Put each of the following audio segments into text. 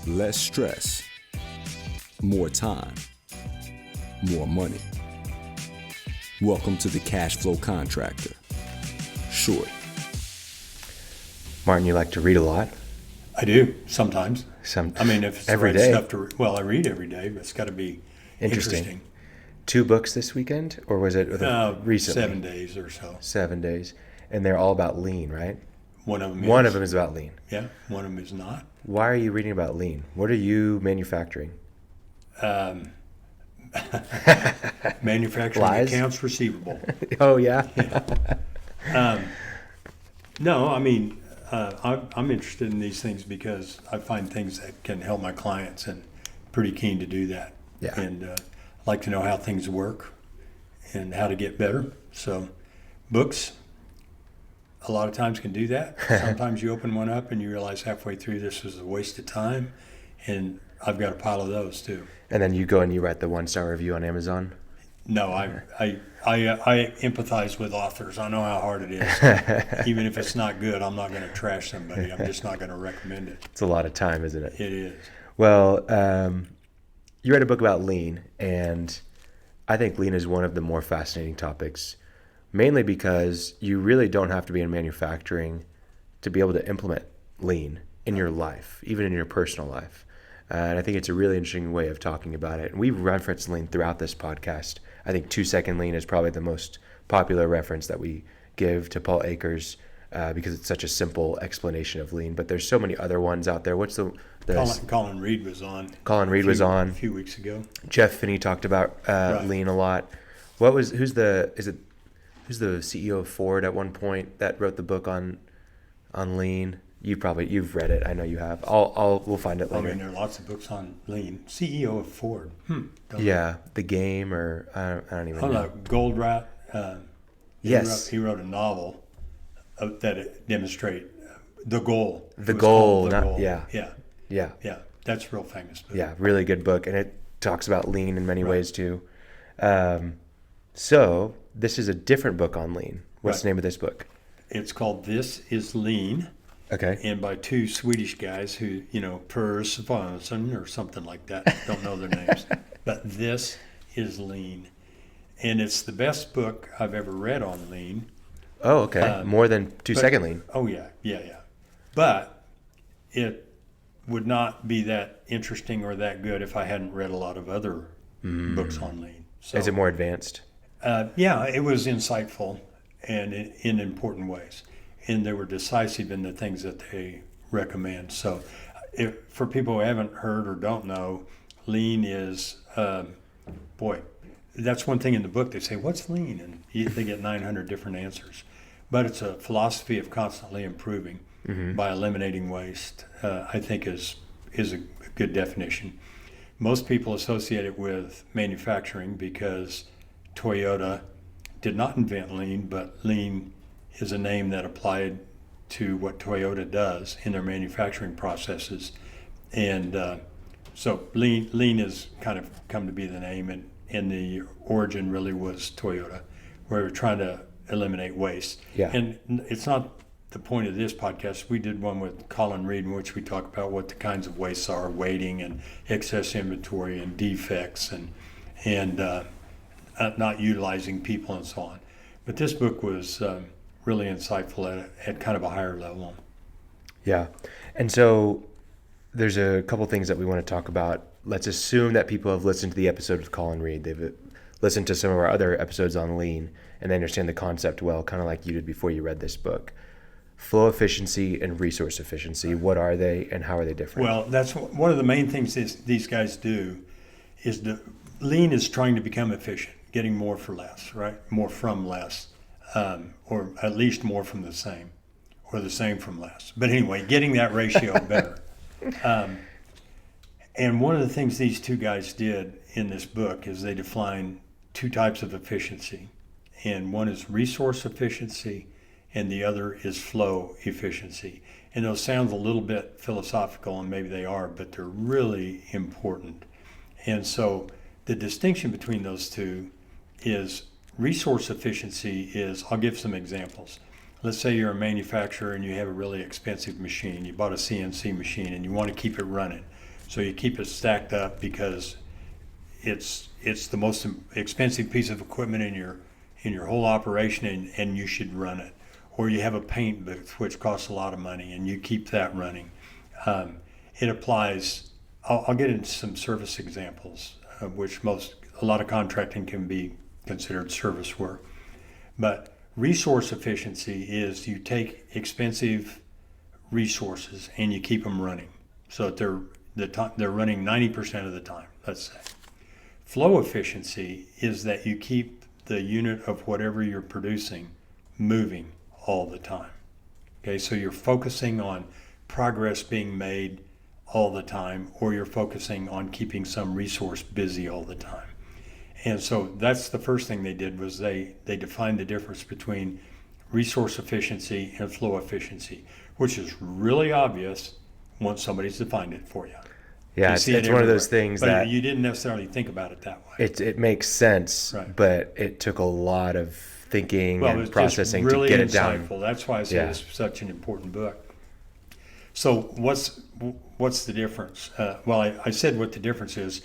Less stress, more time, more money. Welcome to the Cash Flow Contractor. Short. Martin, you like to read a lot? I do, sometimes. I mean, if it's every the right day. stuff to read. Well, I read every day, but it's got to be interesting. 2 books this weekend, or was it recently? 7 days or so. 7 days. And they're all about lean, right? One of them One of them is about lean. Yeah, one of them is not. Why are you reading about lean? What are you manufacturing? Manufacturing Lies? accounts receivable. Oh, yeah? No, I mean, I'm interested in these things because I find things that can help my clients, and pretty keen to do that. Yeah. And like to know how things work and how to get better. So books, a lot of times can do that. Sometimes you open one up and you realize halfway through this was a waste of time, and I've got a pile of those too. And then you go and you write the 1-star review on Amazon? No, I empathize with authors. I know how hard it is. Even if it's not good, I'm not going to trash somebody. I'm just not going to recommend it. It's a lot of time, isn't it? It is. Well, you read a book about lean, and I think lean is one of the more fascinating topics, mainly because you really don't have to be in manufacturing to be able to implement lean in your life, even in your personal life. And I think it's a really interesting way of talking about it. And we've referenced lean throughout this podcast. I think 2-second lean is probably the most popular reference that we give to Paul Akers because it's such a simple explanation of lean. But there's so many other ones out there. What's the Colin Reed was on. Colin Reed was on a few weeks ago. Jeff Finney talked about lean a lot. Who's the CEO of Ford at one point that wrote the book on lean? You've read it. I know you have. We'll find it later. I mean, there are lots of books on lean. CEO of Ford. Yeah, The Game, or I don't even know. Goldratt. Yes. He wrote a novel that demonstrate the goal. The Goal. Yeah. Yeah. That's a real famous book. Yeah, really good book, and it talks about lean in many ways too. So this is a different book on lean. What's the name of this book? It's called This is Lean. Okay. And by 2 Swedish guys who, Per Svanson or something like that. Don't know their names. But This is Lean. And it's the best book I've ever read on lean. Oh, okay. More than 2-second lean. Oh, yeah. But it would not be that interesting or that good if I hadn't read a lot of other books on lean. So, is it more advanced? Yeah, it was insightful and in important ways. And they were decisive in the things that they recommend. So for people who haven't heard or don't know, lean is, that's one thing in the book. They say, what's lean? And they get 900 different answers. But it's a philosophy of constantly improving by eliminating waste, I think is a good definition. Most people associate it with manufacturing because Toyota did not invent lean, but lean is a name that applied to what Toyota does in their manufacturing processes. And so lean has kind of come to be the name, and the origin really was Toyota, where we're trying to eliminate waste. Yeah. And it's not the point of this podcast. We did one with Colin Reed in which we talk about what the kinds of wastes are, weighting and excess inventory and defects and not utilizing people and so on. But this book was really insightful at kind of a higher level. Yeah. And so there's a couple things that we want to talk about. Let's assume that people have listened to the episode with Colin Reed. They've listened to some of our other episodes on lean, and they understand the concept well, kind of like you did before you read this book. Flow efficiency and resource efficiency, what are they and how are they different? Well, that's one of the main things these guys do is lean is trying to become efficient, getting more for less, right? More from less, or at least more from the same, or the same from less. But anyway, getting that ratio better. And one of the things these 2 guys did in this book is they define 2 types of efficiency. And one is resource efficiency, and the other is flow efficiency. And those sound a little bit philosophical, and maybe they are, but they're really important. And so the distinction between those two is resource efficiency is, I'll give some examples. Let's say you're a manufacturer and you have a really expensive machine. You bought a CNC machine and you want to keep it running. So you keep it stacked up because it's the most expensive piece of equipment in your whole operation, and you should run it. Or you have a paint booth, which costs a lot of money, and you keep that running. It applies. I'll get into some service examples, which a lot of contracting can be considered service work. But resource efficiency is you take expensive resources and you keep them running, so that they're running 90% of the time, let's say. Flow efficiency is that you keep the unit of whatever you're producing moving all the time. Okay, so you're focusing on progress being made all the time, or you're focusing on keeping some resource busy all the time. And so that's the first thing they did, was they defined the difference between resource efficiency and flow efficiency, which is really obvious once somebody's defined it for you. Yeah, it's one of those things that you didn't necessarily think about it that way. It makes sense, right. But it took a lot of thinking and processing really to get insightful. it down. That's why I say it's such an important book. So what's the difference? Well, I said what the difference is.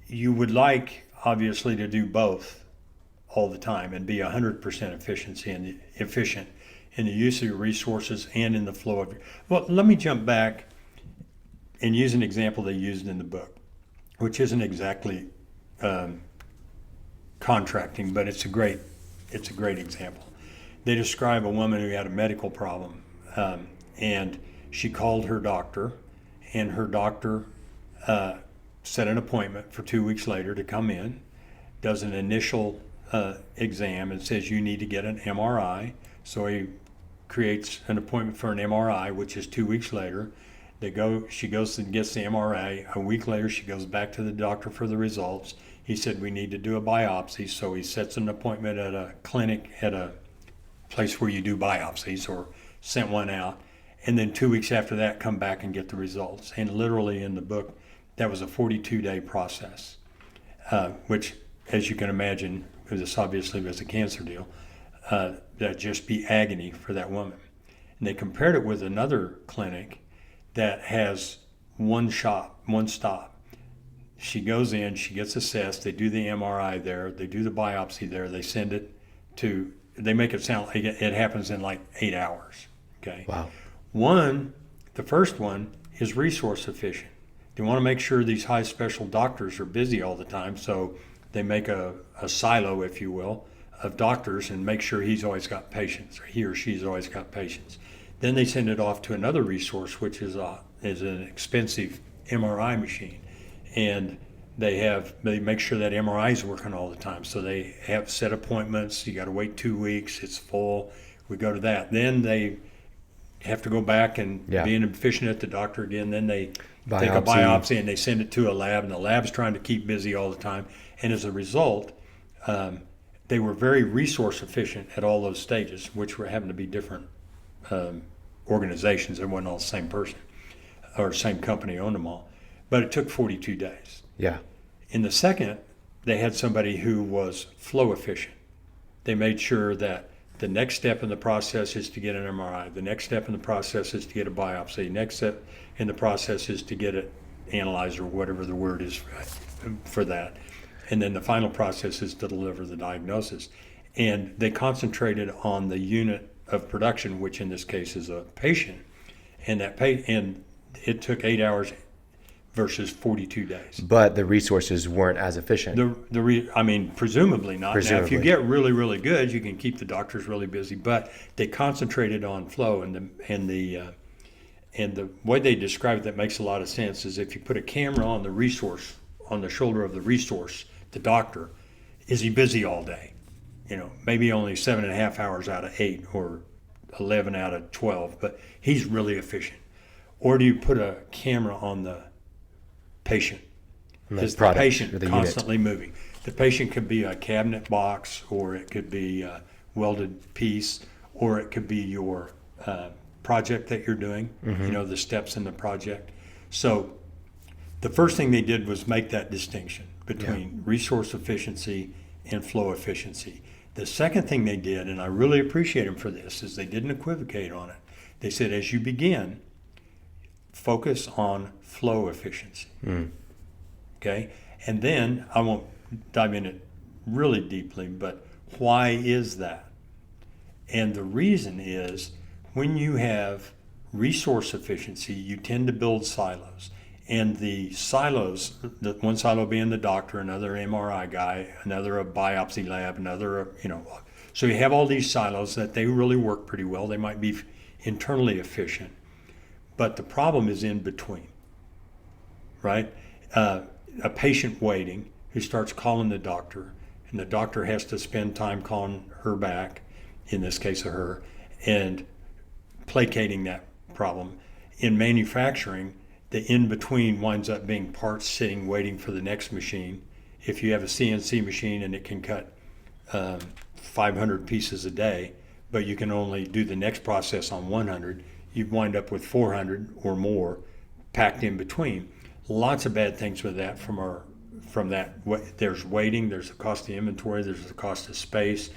You would like, obviously, to do both all the time and be 100% efficient in the use of your resources and in the flow of your. Well, let me jump back and use an example they used in the book, which isn't exactly contracting, but it's a great example. They describe a woman who had a medical problem, and she called her doctor, and her doctor set an appointment for 2 weeks later to come in, does an initial exam and says you need to get an MRI. So he creates an appointment for an MRI, which is 2 weeks later. She goes and gets the MRI. A week later, she goes back to the doctor for the results. He said, we need to do a biopsy. So he sets an appointment at a clinic, at a place where you do biopsies, or sent one out. And then 2 weeks after that, come back and get the results. And literally in the book, that was a 42-day process, which, as you can imagine, because this obviously was a cancer deal, that'd just be agony for that woman. And they compared it with another clinic that has one stop. She goes in, she gets assessed, they do the MRI there, they do the biopsy there, they send it to, they make it sound like it happens in like 8 hours. Okay. Wow. The first one is resource efficient. They want to make sure these high special doctors are busy all the time, so they make a silo, if you will, of doctors and make sure he's always got patients, or he or she's always got patients. Then they send it off to another resource, which is an expensive MRI machine, and they make sure that MRI is working all the time. So they have set appointments. You got to wait 2 weeks. It's full. We go to that. Then they have to go back and being efficient at the doctor again. Then they take a biopsy and they send it to a lab, and the lab's trying to keep busy all the time. And as a result, they were very resource efficient at all those stages, which were having to be different organizations. They weren't all the same person or same company owned them all. But it took 42 days. Yeah. In the second, they had somebody who was flow efficient. They made sure that the next step in the process is to get an MRI. The next step in the process is to get a biopsy. Next step in the process is to get it analyzed, or whatever the word is for that. And then the final process is to deliver the diagnosis. And they concentrated on the unit of production, which in this case is a patient. And and it took 8 hours versus 42 days. But the resources weren't as efficient. Presumably not. Presumably. Now, if you get really, really good, you can keep the doctors really busy. But they concentrated on flow, and the way they describe it that makes a lot of sense is if you put a camera on the resource, on the shoulder of the resource, the doctor, is he busy all day? Maybe only 7.5 hours out of 8 or 11 out of 12, but he's really efficient. Or do you put a camera on the patient? Is the patient constantly moving? The patient could be a cabinet box, or it could be a welded piece, or it could be your project that you're doing, the steps in the project. So the first thing they did was make that distinction between resource efficiency and flow efficiency. The second thing they did, and I really appreciate them for this, is they didn't equivocate on it. They said, as you begin, focus on flow efficiency. Okay? And then I won't dive in it really deeply, but why is that? And the reason is when you have resource efficiency, you tend to build silos. And the silos, the one silo being the doctor, another MRI guy, another a biopsy lab, another, so you have all these silos that they really work pretty well. They might be internally efficient, but the problem is in between, right? A patient waiting who starts calling the doctor, and the doctor has to spend time calling her back, in this case of her, and placating that problem. In manufacturing, the in-between winds up being parts sitting waiting for the next machine. If you have a CNC machine and it can cut 500 pieces a day, but you can only do the next process on 100, you wind up with 400 or more packed in between. Lots of bad things with that from that. There's waiting, there's the cost of inventory, there's the cost of space.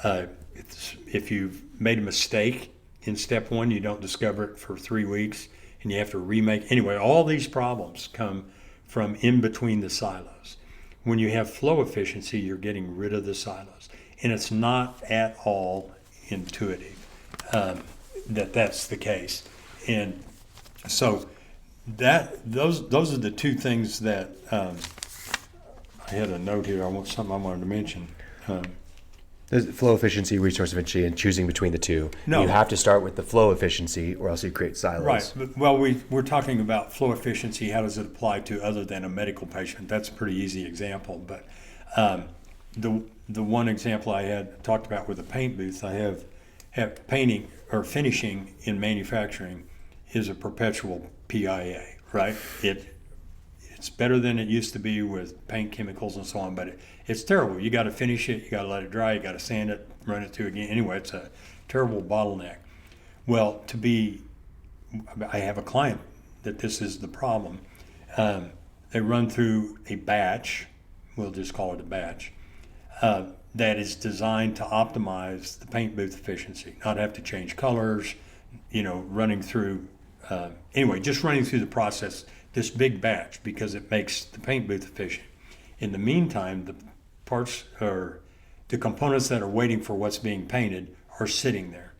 If you've made a mistake in step one, you don't discover it for 3 weeks, and you have to remake. Anyway, all these problems come from in between the silos. When you have flow efficiency, you're getting rid of the silos. And it's not at all intuitive that that's the case. And so those are the two things that I had a note here. Something I wanted to mention. There's flow efficiency, resource efficiency, and choosing between the two. No. You have to start with the flow efficiency or else you create silos. Right. Well, we're talking about flow efficiency. How does it apply to other than a medical patient? That's a pretty easy example. But the one example I had talked about with a paint booth, I have painting or finishing in manufacturing is a perpetual PIA, right? It's better than it used to be with paint chemicals and so on, but it's terrible. You got to finish it, you got to let it dry, you got to sand it, run it through again. Anyway, it's a terrible bottleneck. Well, I have a client that this is the problem. They run through a batch, we'll just call it a batch, that is designed to optimize the paint booth efficiency, not have to change colors, running through, just running through the process, this big batch, because it makes the paint booth efficient. In the meantime, the parts or the components that are waiting for what's being painted are sitting there,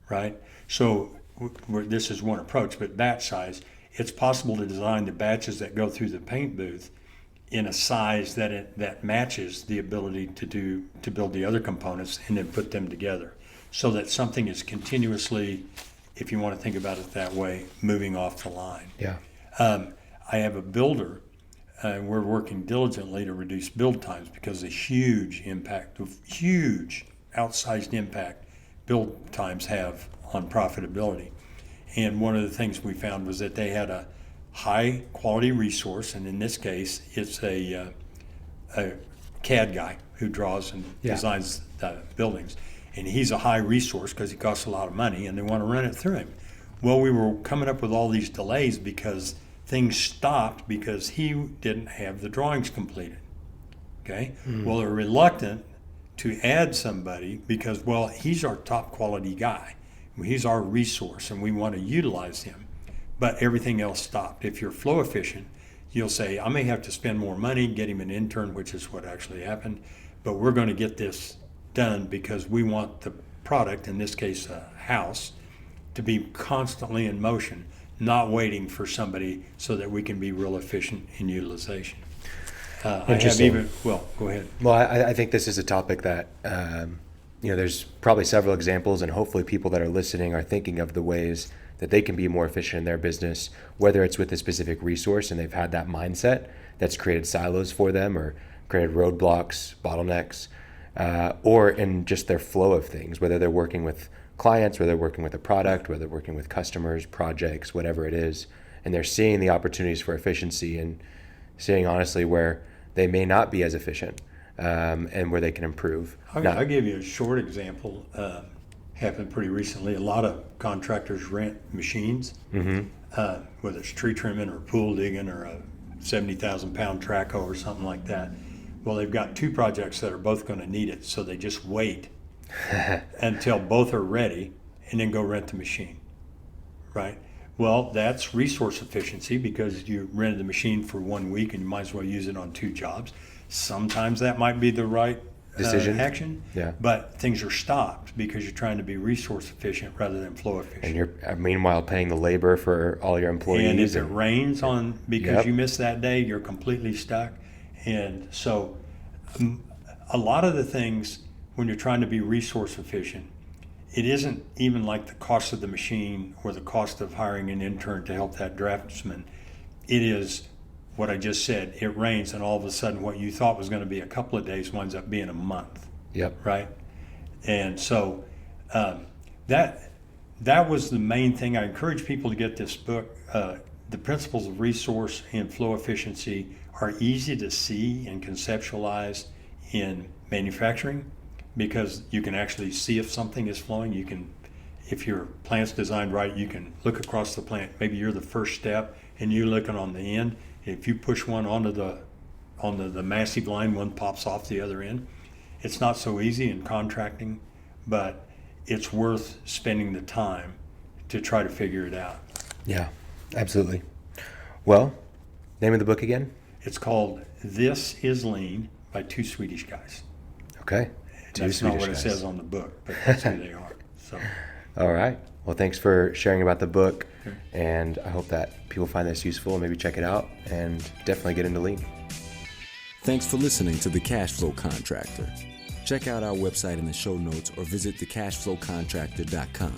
right? So this is one approach, but batch size, it's possible to design the batches that go through the paint booth in a size that matches the ability to build the other components and then put them together, so that something is continuously, if you want to think about it that way, moving off the line. Yeah. I have a builder. We're working diligently to reduce build times because a huge outsized impact build times have on profitability. And one of the things we found was that they had a high quality resource, and in this case, it's a CAD guy who draws and designs buildings. And he's a high resource because he costs a lot of money, and they want to run it through him. Well, we were coming up with all these delays because things stopped because he didn't have the drawings completed. Okay? Well, they're reluctant to add somebody because, well, he's our top quality guy. He's our resource, and we want to utilize him. But everything else stopped. If you're flow efficient, you'll say, I may have to spend more money, get him an intern, which is what actually happened, but we're going to get this done because we want the product, in this case a house, to be constantly in motion, not waiting for somebody, so that we can be real efficient in utilization. Interesting. Go ahead. Well, I think this is a topic that, there's probably several examples, and hopefully people that are listening are thinking of the ways that they can be more efficient in their business, whether it's with a specific resource and they've had that mindset that's created silos for them or created roadblocks, bottlenecks, or in just their flow of things, whether they're working with clients, whether they're working with a product, whether they're working with customers, projects, whatever it is, and they're seeing the opportunities for efficiency and seeing honestly where they may not be as efficient and where they can improve. I'll give you a short example. Happened pretty recently. A lot of contractors rent machines, whether it's tree trimming or pool digging or a 70,000 pound track hoe or something like that. Well, they've got two projects that are both going to need it, so they just wait until both are ready and then go rent the machine, right? Well, that's resource efficiency because you rented the machine for 1 week and you might as well use it on 2 jobs. Sometimes that might be the right Decision. action, Yeah. but things are stopped because you're trying to be resource efficient rather than flow efficient. And you're meanwhile paying the labor for all your employees. And if it rains because Yep. you missed that day, you're completely stuck. And so a lot of the things when you're trying to be resource efficient, it isn't even like the cost of the machine or the cost of hiring an intern to help that draftsman. It is what I just said. It rains, and all of a sudden what you thought was going to be a couple of days winds up being a month. Yep. Right? And so that was the main thing. I encourage people to get this book. The principles of resource and flow efficiency are easy to see and conceptualize in manufacturing because you can actually see if something is flowing. You can, if your plant's designed right, you can look across the plant. Maybe you're the first step and you're looking on the end. If you push one onto the massive line, one pops off the other end. It's not so easy in contracting, but it's worth spending the time to try to figure it out. Yeah, absolutely. Well, name of the book again? It's called This Is Lean by 2 Swedish guys. Okay. That's not what it says on the book, but that's who they are. So, all right. Well, thanks for sharing about the book, sure. And I hope that people find this useful and maybe check it out and definitely get into lean. Thanks for listening to The Cashflow Contractor. Check out our website in the show notes or visit thecashflowcontractor.com.